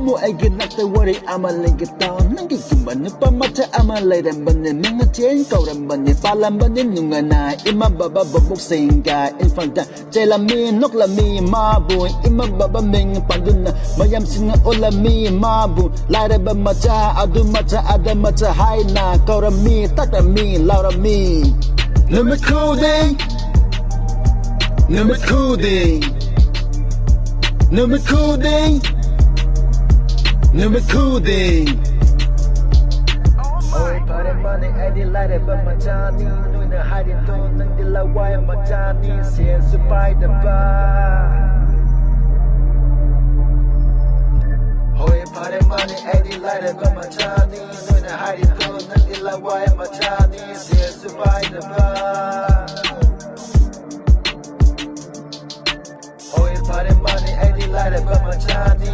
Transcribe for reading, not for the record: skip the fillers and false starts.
mo ay ginakta wari ama lingkitaw Nanggi kiman pamata ama layran bani Mga chen kauran bani palam bani Nunga na ima baba babuk singa Infanta Chelami noklami mabu Ima baba ming panduna Mayam singa olami mabu Layra ba macha adu macha ada macha Hai na kaurami takrami laurami Numit kuding Numit kuding Numit kuding Numit kuding Oi pare mani edi layra ba machani Nui na hari to nang dilaway machani Siya supay da ba Oi pare mani edi layra ba machani Nui na hari to nang dilaway machani Siya supay da ba Oi pare mani edi layra ba machani